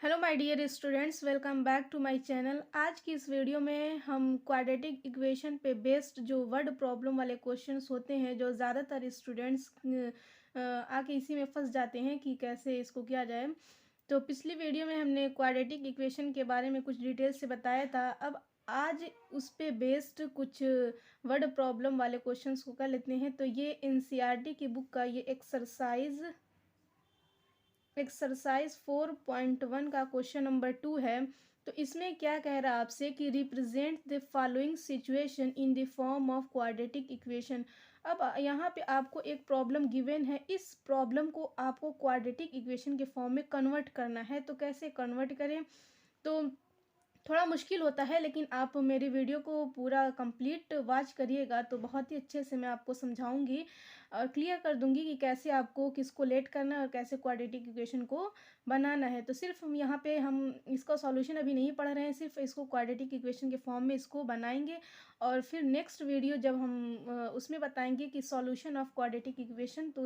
Hello my dear students, welcome back to my channel. आज की इस वीडियो में हम क्वाड्रेटिक इक्वेशन पे बेस्ड जो वर्ड प्रॉब्लम वाले क्वेश्चंस होते हैं, जो ज़्यादातर स्टूडेंट्स आके इसी में फंस जाते हैं कि कैसे इसको किया जाए। तो पिछली वीडियो में हमने क्वाड्रेटिक इक्वेशन के बारे में कुछ डिटेल से बताया था। अब आज उस पे बेस्ड कुछ वर्ड प्रॉब्लम वाले क्वेश्चंस को कर लेते हैं। तो ये एनसीईआरटी की बुक का ये एक्सरसाइज 4.1 का क्वेश्चन नंबर 2 है। तो इसमें क्या कह रहा है आपसे कि represent the following situation in the form of quadratic equation. अब यहाँ पे आपको एक प्रॉब्लम गिवन है, इस प्रॉब्लम को आपको क्वाड्रेटिक इक्वेशन के फॉर्म में कन्वर्ट करना है। तो कैसे कन्वर्ट करें, तो थोड़ा मुश्किल होता है, लेकिन आप मेरी वीडियो को पूरा कंप्लीट वॉच करिएगा तो बहुत ही अच्छे से मैं आपको समझाऊंगी और क्लियर कर दूंगी कि कैसे आपको किसको लेट करना है और कैसे क्वाड्रेटिक इक्वेशन को बनाना है। तो सिर्फ यहाँ पे हम इसका सॉल्यूशन अभी नहीं पढ़ रहे हैं, सिर्फ इसको क्वाड्रेटिक इक्वेशन के फॉर्म में इसको बनाएंगे और फिर नेक्स्ट वीडियो जब हम उसमें बताएंगे कि सॉल्यूशन ऑफ क्वाड्रेटिक इक्वेशन, तो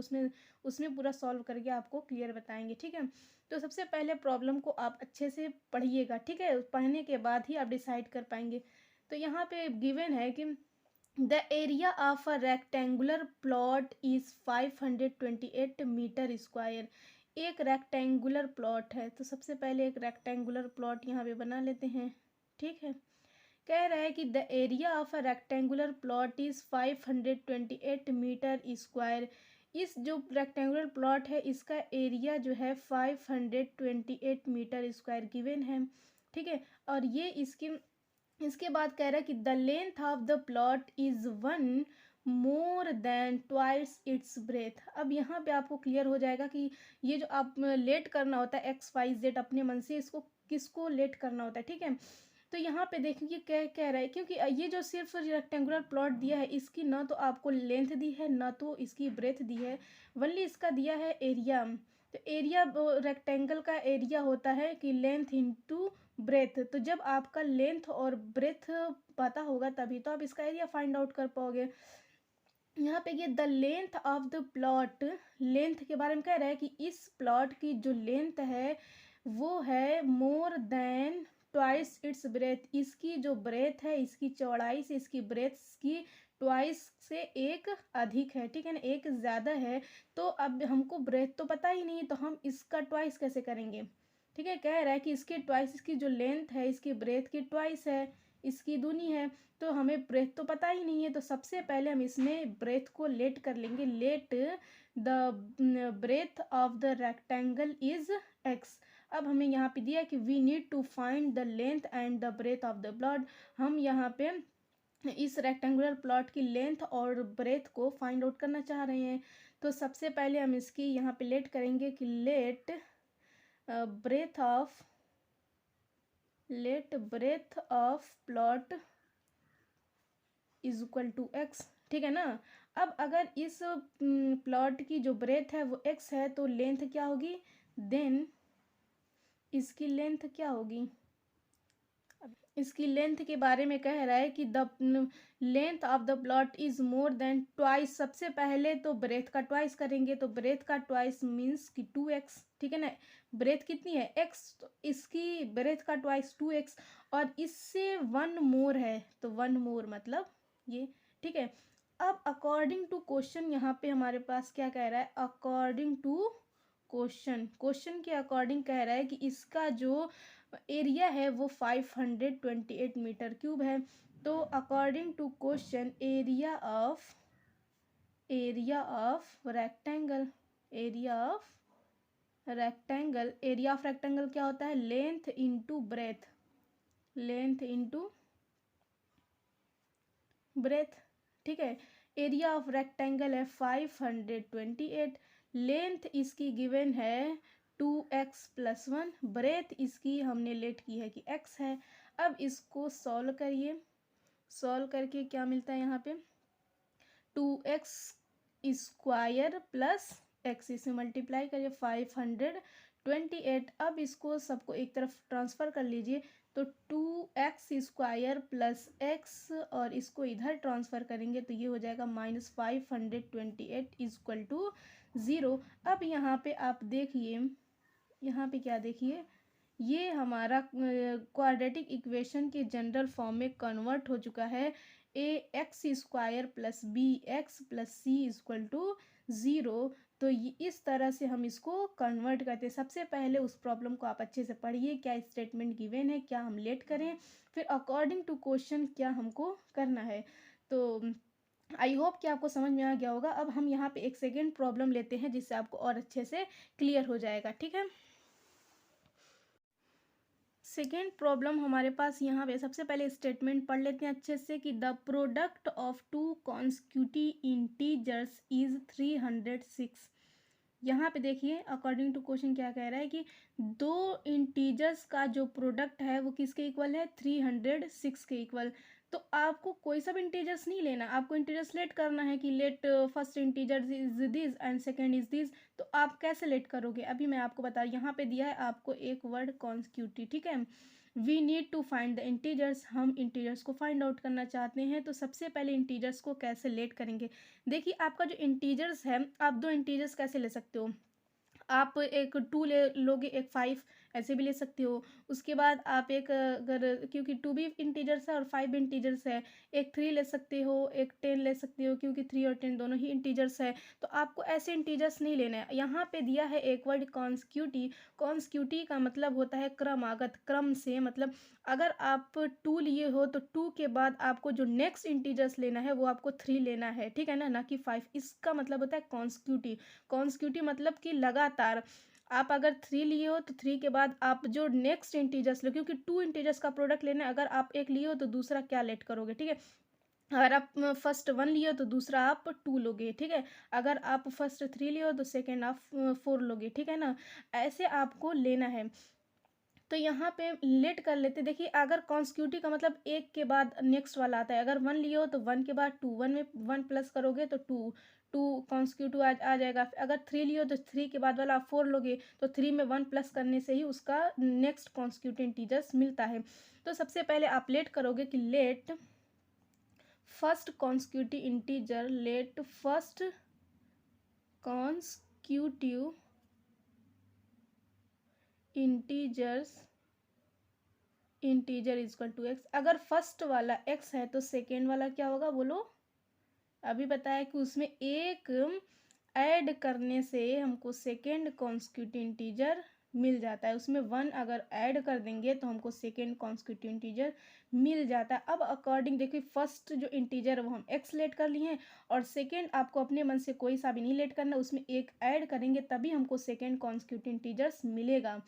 उसमें पूरा सॉल्व करके आपको क्लियर बताएंगे। ठीक है, तो सबसे पहले प्रॉब्लम को आप अच्छे से पढ़िएगा। ठीक है, पढ़ने के बाद ही आप डिसाइड कर पाएंगे। तो यहाँ पे गिवन है कि the area of a rectangular plot is 528 metre square. एक रेक्टेंगुलर प्लॉट है, तो सबसे पहले एक रेक्टेंगुलर प्लॉट यहाँ पे बना लेते हैं। ठीक है, कह रहा है कि the area of a rectangular plot is 528 metre square. इस जो रेक्टेंगुलर प्लॉट है इसका एरिया जो है 528 मीटर स्क्वायर गिवन है। ठीक है, और ये इसके बाद कह रहा है कि the length of the plot is 1 more than twice its breath. अब यहाँ पे आपको क्लियर हो जाएगा कि ये जो आप लेट करना होता है एक्स वाई जेड अपने मन से, इसको किसको लेट करना होता है। ठीक है, तो यहाँ पे देखिए क्या कह रहा है, क्योंकि ये जो सिर्फ रेक्टेंगुलर प्लॉट दिया है इसकी ना तो आपको लेंथ दी है ना तो इसकी ब्रेथ दी है, वनली इसका दिया है एरिया। तो एरिया रेक्टेंगल का एरिया होता है कि लेंथ इंटू ब्रेथ। तो जब आपका लेंथ और ब्रेथ पता होगा तभी तो आप इसका एरिया फाइंड आउट कर पाओगे। यहाँ पे ये the length of the plot, length के बारे में कह रहा है कि इस प्लॉट की जो लेंथ है वो है more than twice its breath. इसकी जो ब्रेथ है, इसकी चौड़ाई से इसकी ब्रेथ की ट्वाइस से एक अधिक है। ठीक है ना, एक ज़्यादा है। तो अब हमको ब्रेथ तो पता ही नहीं है, तो हम इसका ट्वाइस कैसे करेंगे। ठीक है, कह रहा है कि इसकी ट्वाइस, इसकी जो लेंथ है इसकी ब्रेथ की ट्वाइस है, इसकी दूनी है। तो हमें ब्रेथ तो पता ही नहीं है, तो सबसे पहले हम इसमें ब्रेथ को लेट कर लेंगे। Let the breadth of the rectangle is x. अब हमें यहाँ पे दिया कि we need to find the length and the breadth of the plot. हम यहाँ पे इस रेक्टेंगुलर प्लॉट की लेंथ और ब्रेथ को फाइंड आउट करना चाह रहे हैं। तो सबसे पहले हम इसकी यहाँ पे लेट करेंगे कि let breadth of plot is equal to x. ठीक है ना, अब अगर इस प्लॉट की जो ब्रेथ है वो एक्स है तो लेंथ क्या होगी, देन इसकी लेंथ क्या होगी। इसकी लेंथ के बारे में कह रहा है कि the length of the plot is more than twice. सबसे पहले तो ब्रेथ का ट्वाइस करेंगे, तो ब्रेथ का ट्वाइस मीन्स कि 2x। ठीक है ना, ब्रेथ कितनी है x, तो इसकी ब्रेथ का ट्वाइस 2x और इससे 1 मोर है तो 1 मोर मतलब ये। ठीक है, अब अकॉर्डिंग टू क्वेश्चन यहाँ पे हमारे पास क्या कह रहा है, अकॉर्डिंग टू क्वेश्चन के अकॉर्डिंग कह रहा है कि इसका जो एरिया है वो 528 मीटर क्यूब है। तो according to question area of rectangle क्या होता है, लेंथ इंटू ब्रेथ, ठीक है, एरिया ऑफ रेक्टेंगल है 528, लेंथ इसकी गिवन है 2x+1, ब्रेथ इसकी हमने लेट की है कि x है। अब इसको सॉल्व करिए, सॉल्व करके क्या मिलता है यहाँ पे 2x स्क्वायर प्लस x, इसे मल्टीप्लाई करिए 528। अब इसको सबको एक तरफ ट्रांसफ़र कर लीजिए, तो 2x स्क्वायर प्लस x और इसको इधर ट्रांसफ़र करेंगे तो ये हो जाएगा -528 इक्वल टू 0। अब यहाँ पे आप देखिए, यहाँ पे क्या देखिए, ये हमारा क्वाड्रेटिक इक्वेशन के जनरल फॉर्म में कन्वर्ट हो चुका है। A X square plus B x plus C equal to 0। तो इस तरह से हम इसको कन्वर्ट करते हैं। सबसे पहले उस प्रॉब्लम को आप अच्छे से पढ़िए, क्या स्टेटमेंट गिवन है, क्या हम लेट करें, फिर अकॉर्डिंग टू क्वेश्चन क्या हमको करना है। तो आई होप कि आपको समझ में आ गया होगा। अब हम यहाँ पे एक सेकेंड प्रॉब्लम लेते हैं जिससे आपको और अच्छे से क्लियर हो जाएगा, ठीक है। सेकेंड प्रॉब्लम हमारे पास यहाँ पे सबसे पहले स्टेटमेंट पढ़ लेते हैं अच्छे से कि the product of two constitutive integers is 306। यहाँ पे देखिए अकॉर्डिंग टू क्वेश्चन क्या कह रहा है कि दो इंटीजर्स का जो प्रोडक्ट है वो किसके इक्वल है, 306 के इक्वल। तो आपको कोई सा भी इंटीजर्स नहीं लेना, आपको इंटीजर्स लेट करना है कि let first integer is this and second is this. तो आप कैसे लेट करोगे, अभी मैं आपको बता, यहाँ पे दिया है आपको एक वर्ड कॉन्स्टिट्यूटिव, ठीक है। We need to find the integers, हम इंटीजर्स को फाइंड आउट करना चाहते हैं। तो सबसे पहले इंटीजर्स को कैसे लेट करेंगे। देखिए आपका जो इंटीजर्स है, आप दो इंटीजर्स कैसे ले सकते हो, आप एक 2 ले लोगे, एक 5 ऐसे भी ले सकते हो। उसके बाद आप एक अगर, क्योंकि 2 भी इंटीजर्स है और 5 भी इंटीजर्स है, एक 3 ले सकते हो, एक 10 ले सकते हो, क्योंकि 3 और 10 दोनों ही इंटीजर्स है। तो आपको ऐसे इंटीजर्स नहीं लेना है। यहाँ पे दिया है एक वर्ड कॉन्स्टिट्यूटिव। कॉन्स्टिट्यूटिव का मतलब होता है क्रमागत, क्रम से। मतलब अगर आप 2 लिए हो तो 2 के बाद आपको जो नेक्स्ट इंटीजर्स लेना है वो आपको 3 लेना है, ठीक है ना कि 5। इसका मतलब होता है कॉन्स्टिट्यूटिव। कॉन्स्टिट्यूटिव मतलब कि लगातार। आप अगर 3 लिए हो तो 3 के बाद आप जो नेक्स्ट इंटीजर्स लो, क्योंकि 2 इंटीजर्स का प्रोडक्ट लेना है। अगर आप एक लिए हो तो दूसरा क्या लेट करोगे, ठीक है। अगर आप फर्स्ट 1 लिए हो तो दूसरा आप 2 लोगे, ठीक है। अगर आप फर्स्ट 3 लिए हो तो सेकेंड आप 4 लोगे, ठीक है ना। ऐसे आपको लेना है। तो यहाँ पे लेट कर लेते। देखिए अगर कॉन्स्टिट्यूटिव का मतलब एक के बाद नेक्स्ट वाला आता है। अगर 1 लिए हो तो 1 के बाद 2, 1 में 1 प्लस करोगे तो 2, 2 कॉन्स्टिट्यूटिव आ जाएगा। अगर 3 लिए हो तो 3 के बाद वाला आप 4 लोगे तो 3 में 1 प्लस करने से ही उसका नेक्स्ट कॉन्स्टिट्यूटिव इंटीजर्स मिलता है। तो सबसे पहले आप लेट करोगे कि let first constitutive integer, let first constitutive integer equal to x. अगर फर्स्ट वाला एक्स है तो सेकेंड वाला क्या होगा बोलो। अभी बताया कि उसमें एक ऐड करने से हमको सेकेंड कॉन्स्टिट्यूटिव इंटीजर मिल जाता है। उसमें 1 अगर ऐड कर देंगे तो हमको सेकेंड कॉन्स्टिट्यूटिव इंटीजर मिल जाता है। अब अकॉर्डिंग देखिए फर्स्ट जो इंटीजर है वो हम एक्स लेट कर लिए हैं, और सेकेंड आपको अपने मन से कोई सा भी नहीं लेट करना, उसमें एक ऐड करेंगे तभी हमको सेकेंड कॉन्स्टिट्यूटिव इंटीजर्स मिलेगा,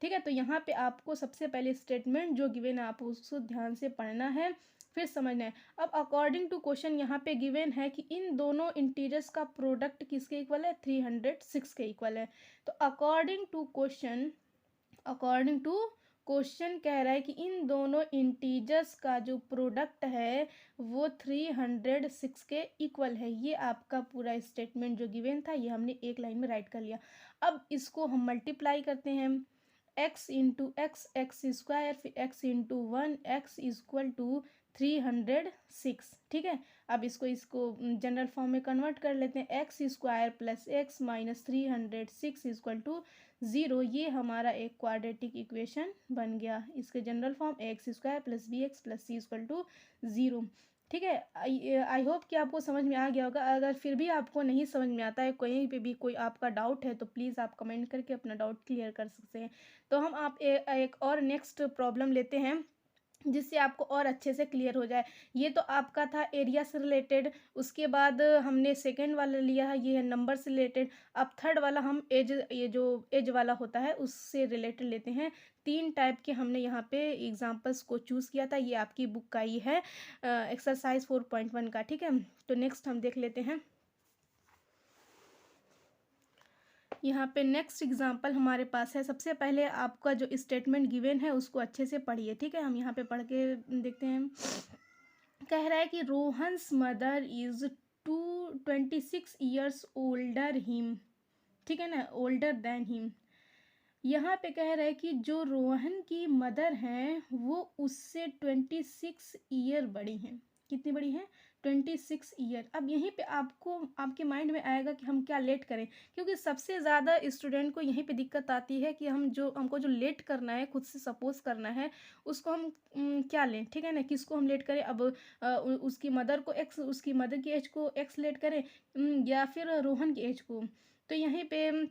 ठीक है। तो यहाँ पे आपको सबसे पहले स्टेटमेंट जो गिवन है आप उसको ध्यान से पढ़ना है, फिर समझना है। अब अकॉर्डिंग टू क्वेश्चन यहाँ पे गिवन है कि इन दोनों इंटीजर्स का प्रोडक्ट किसके इक्वल है, 306 के इक्वल है। तो अकॉर्डिंग टू क्वेश्चन कह रहा है कि इन दोनों इंटीजर्स का जो प्रोडक्ट है वो 306 के इक्वल है। ये आपका पूरा स्टेटमेंट जो गिवन था ये हमने एक लाइन में राइट कर लिया। अब इसको हम मल्टीप्लाई करते हैं, X into X, X square, फिर X into 1, X equal to 306, ठीक है। अब इसको जनरल फॉर्म में कन्वर्ट कर लेते हैं, x square plus x minus 306 equal to 0। ये हमारा एक क्वाड्रेटिक इक्वेशन बन गया। इसके general form x square plus B x plus C equal to 0, ठीक है। आई होप कि आपको समझ में आ गया होगा। अगर फिर भी आपको नहीं समझ में आता है, कहीं पे भी कोई आपका डाउट है तो प्लीज़ आप कमेंट करके अपना डाउट क्लियर कर सकते हैं। तो हम आप एक और नेक्स्ट प्रॉब्लम लेते हैं जिससे आपको और अच्छे से क्लियर हो जाए। ये तो आपका था एरिया से रिलेटेड, उसके बाद हमने सेकंड वाला लिया है, ये है नंबर से रिलेटेड। अब थर्ड वाला हम एज, ये जो एज वाला होता है उससे रिलेटेड लेते हैं। 3 टाइप के हमने यहाँ पे एग्जांपल्स को चूज़ किया था। ये आपकी बुक का ही है एक्सरसाइज 4.1 का, ठीक है। तो नेक्स्ट हम देख लेते हैं। यहाँ पे नेक्स्ट एग्जांपल हमारे पास है। सबसे पहले आपका जो स्टेटमेंट गिवन है उसको अच्छे से पढ़िए, ठीक है। हम यहाँ पे पढ़ के देखते हैं। कह रहा है कि Rohan's mother is 26 years older him, ठीक है ना, ओल्डर देन हिम। यहाँ पे कह रहा है कि जो रोहन की मदर हैं वो उससे 26 ईयर बड़ी हैं। कितनी बड़ी हैं? 26 ईयर। अब यहीं पे आपको आपके माइंड में आएगा कि हम क्या लेट करें, क्योंकि सबसे ज़्यादा स्टूडेंट को यहीं पे दिक्कत आती है कि हमको जो लेट करना है, खुद से सपोज़ करना है, उसको हम क्या लें, ठीक है ना? किसको हम लेट करें? अब उसकी मदर की एज को एक्स लेट करें, या फिर रोहन की एज को। तो यहीं पे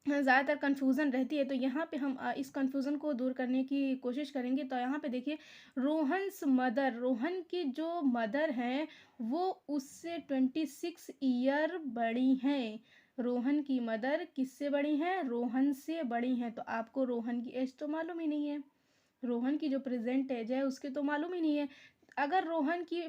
ज़्यादातर कन्फ्यूज़न रहती है, तो यहाँ पे हम इस कन्फ्यूज़न को दूर करने की कोशिश करेंगे। तो यहाँ पे देखिए, रोहन की जो मदर हैं, वो उससे 26 ईयर बड़ी हैं। रोहन की मदर किससे बड़ी हैं? रोहन से बड़ी हैं। तो आपको रोहन की एज तो मालूम ही नहीं है, रोहन की जो प्रेजेंट एज है उसके तो मालूम ही नहीं है। अगर रोहन की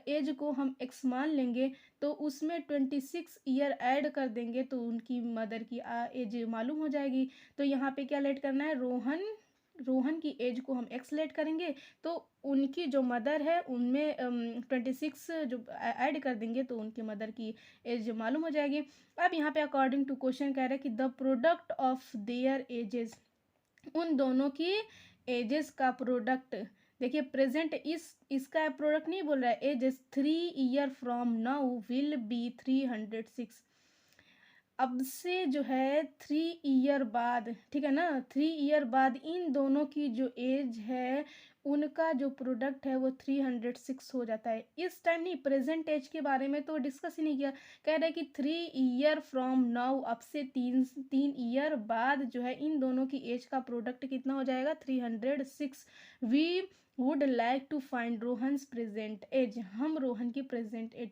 एज को हम एक्स मान लेंगे, तो उसमें 26 ईयर ऐड कर देंगे, तो उनकी मदर की एज मालूम हो जाएगी। तो यहाँ पे क्या लेट करना है? रोहन की एज को हम एक्स लेट करेंगे, तो उनकी जो मदर है उनमें 26 जो ऐड कर देंगे, तो उनकी मदर की एज मालूम हो जाएगी। अब यहाँ पे अकॉर्डिंग टू क्वेश्चन कह रहे हैं कि the product of their edges, उन दोनों की एजेस का प्रोडक्ट। देखिए, प्रेजेंट इसका प्रोडक्ट नहीं बोल रहा है, ages 3 year from now will be 306। अब से जो है 3 ईयर बाद, ठीक है ना, 3 ईयर बाद इन दोनों की जो एज है, उनका जो प्रोडक्ट है वो 306 हो जाता है। इस टाइम नहीं, प्रेजेंट एज के बारे में तो डिस्कस ही नहीं किया। कह रहा है कि 3 ईयर फ्रॉम नाउ, अब से तीन ईयर बाद जो है इन दोनों की एज का प्रोडक्ट कितना हो जाएगा? 306। We would like to find Rohan's present age, हम रोहन की प्रेजेंट एज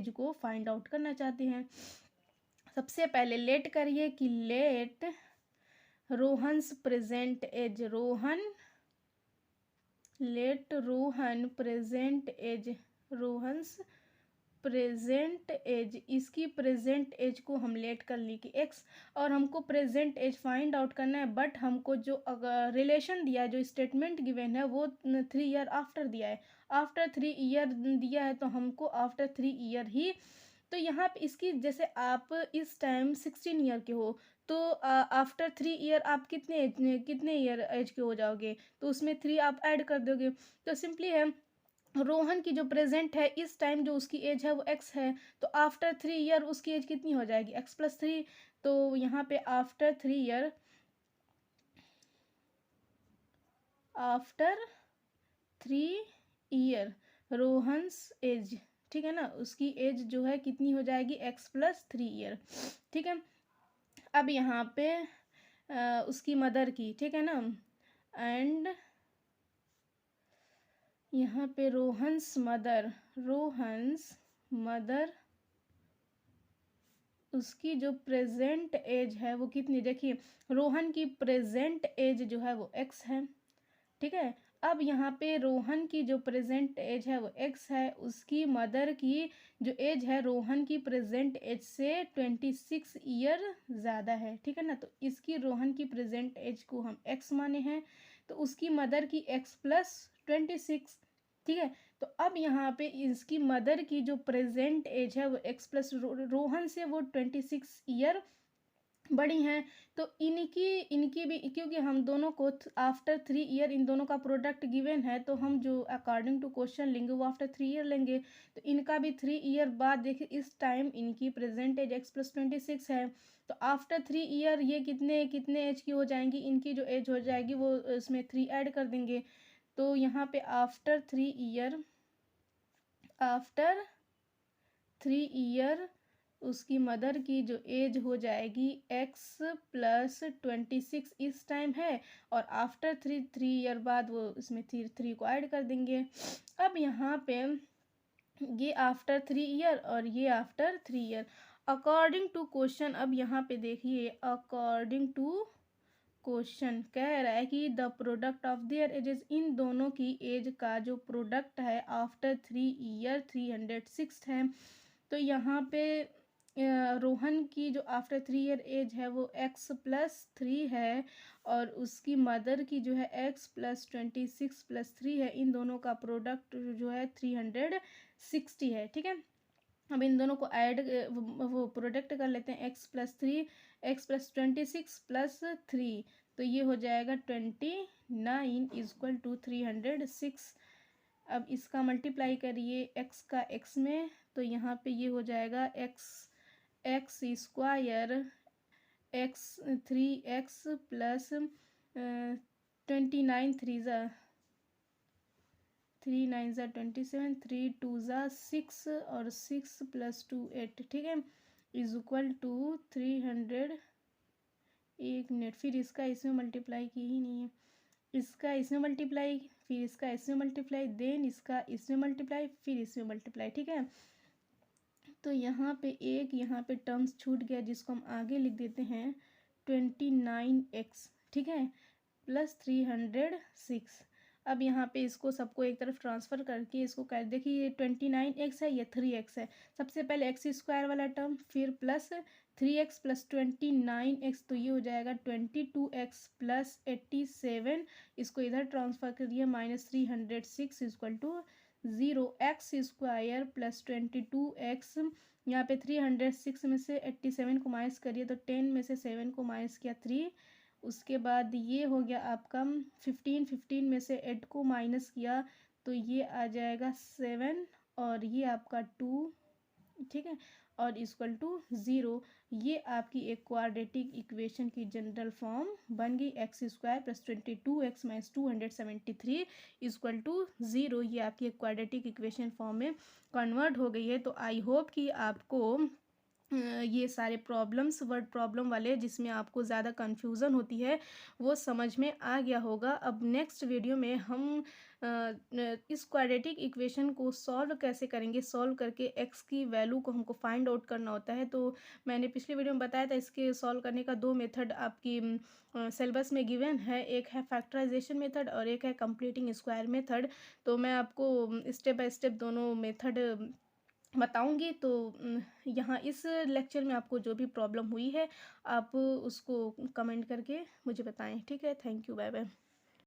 को फाइंड आउट करना चाहते हैं। सबसे पहले लेट करिए कि let Rohan's present age, let Rohan present age, Rohan's present age, इसकी प्रेजेंट एज को हम लेट कर ली कि एक्स, और हमको प्रेजेंट एज फाइंड आउट करना है। बट हमको जो अगर रिलेशन दिया है, जो स्टेटमेंट गिवन है, वो 3 ईयर आफ्टर दिया है। आफ्टर 3 ईयर दिया है, तो हमको आफ्टर 3 ईयर ही, तो यहाँ पे इसकी, जैसे आप इस टाइम 16 ईयर के हो, तो आफ्टर 3 ईयर आप कितने ईयर एज के हो जाओगे? तो उसमें 3 आप ऐड कर दोगे। तो सिंपली है, रोहन की जो प्रेजेंट है इस टाइम, जो उसकी एज है वो एक्स है, तो आफ्टर 3 ईयर उसकी एज कितनी हो जाएगी? x+3। तो यहाँ पे after 3 year, after 3 year Rohan's age, ठीक है ना, उसकी एज जो है कितनी हो जाएगी? x+3 ईयर, ठीक है। अब यहाँ पे उसकी मदर की, ठीक है ना, एंड यहाँ पे रोहन्स मदर, उसकी जो प्रेजेंट एज है वो कितनी, देखिए रोहन की प्रेजेंट एज जो है वो एक्स है, ठीक है। अब यहाँ पे रोहन की जो प्रेजेंट एज है वो एक्स है, उसकी मदर की जो एज है रोहन की प्रेजेंट एज से 26 ईयर ज़्यादा है, ठीक है ना। तो इसकी रोहन की प्रेजेंट एज को हम एक्स माने हैं, तो उसकी मदर की x+26, ठीक है। तो अब यहाँ पे इसकी मदर की जो प्रेजेंट एज है वो x+ रोहन से वो 26 ईयर बड़ी हैं। तो इनकी भी, क्योंकि हम दोनों को आफ्टर 3 ईयर इन दोनों का प्रोडक्ट गिवन है, तो हम जो अकॉर्डिंग टू क्वेश्चन लेंगे वो आफ्टर 3 ईयर लेंगे। तो इनका भी 3 ईयर बाद, देखिए इस टाइम इनकी प्रेजेंट एज x+26 है, तो आफ्टर 3 ईयर ये कितने कितने एज की हो जाएंगी? इनकी जो एज हो जाएगी वो इसमें 3 ऐड कर देंगे। तो यहाँ पे आफ्टर 3 ईयर उसकी मदर की जो एज हो जाएगी x+26 इस टाइम है, और आफ्टर 3 ईयर बाद वो इसमें 3 को ऐड कर देंगे। अब यहाँ पे ये आफ्टर 3 ईयर और ये after 3 year, according to question. अब यहाँ पे देखिए, अकॉर्डिंग टू क्वेश्चन कह रहा है कि the product of their ages, इन दोनों की एज का जो प्रोडक्ट है आफ्टर 3 ईयर 306 है। तो यहाँ पे रोहन की जो आफ्टर 3 ईयर एज है वो x+3 है, और उसकी मदर की जो है x+26+3 है। इन दोनों का प्रोडक्ट जो है 360 है, ठीक है। अब इन दोनों को ऐड, वो प्रोडक्ट कर लेते हैं, x+3, x+26+3, तो ये हो जाएगा 29 = 306। अब इसका मल्टीप्लाई करिए एक्स का एक्स में, तो यहाँ पे ये हो जाएगा x square x 3x plus 29 3 9 ज़ा 27 3 2 ज़ा 6 और 6 प्लस 2 8, ठीक है, इज इक्वल टू 300। एक मिनट, फिर इसका इसमें मल्टीप्लाई की ही नहीं है, इसका इसमें मल्टीप्लाई, फिर इसका इसमें मल्टीप्लाई, देन इसका इसमें मल्टीप्लाई, फिर इसमें मल्टीप्लाई, ठीक है। तो यहाँ पे टर्म्स छूट गया, जिसको हम आगे लिख देते हैं 29x, ठीक है, प्लस 306। अब यहाँ पे इसको सबको एक तरफ ट्रांसफ़र करके इसको कर, देखिए ये 29x है, ये 3x है, सबसे पहले एक्स स्क्वायर वाला टर्म, फिर प्लस 3x प्लस 29x, तो ये हो जाएगा 22x प्लस 87। इसको इधर ट्रांसफ़र करिए, -306 equal to 0। X square plus 22x, यहाँ पे 306 में से 87 को माइनस करिए तो 10 में से 7 को माइनस किया 3। उसके बाद ये हो गया आपका 15 में से 8 को माइनस किया तो ये आ जाएगा 7, और ये आपका 2, ठीक है, और इक्वल टू 0। ये आपकी एक क्वाड्रेटिक इक्वेशन की जनरल फॉर्म बन गई, x square plus 22x minus 273 equal to 0। ये आपकी एक क्वाड्रेटिक इक्वेशन फॉर्म में कन्वर्ट हो गई है। तो आई होप कि आपको ये सारे प्रॉब्लम्स, वर्ड प्रॉब्लम वाले जिसमें आपको ज़्यादा कन्फ्यूज़न होती है, वो समझ में आ गया होगा। अब नेक्स्ट वीडियो में हम इस क्वाड्रेटिक इक्वेशन को सॉल्व कैसे करेंगे, सॉल्व करके एक्स की वैल्यू को हमको फाइंड आउट करना होता है। तो मैंने पिछले वीडियो में बताया था, इसके सॉल्व करने का 2 मेथड आपकी सिलेबस में गिवन है, एक है फैक्टराइजेशन मेथड और एक है कंप्लीटिंग स्क्वायर मेथड। तो मैं आपको स्टेप बाय स्टेप दोनों मेथड बताऊंगी। तो यहाँ इस लेक्चर में आपको जो भी प्रॉब्लम हुई है, आप उसको कमेंट करके मुझे बताएं, ठीक है। Thank you, bye bye.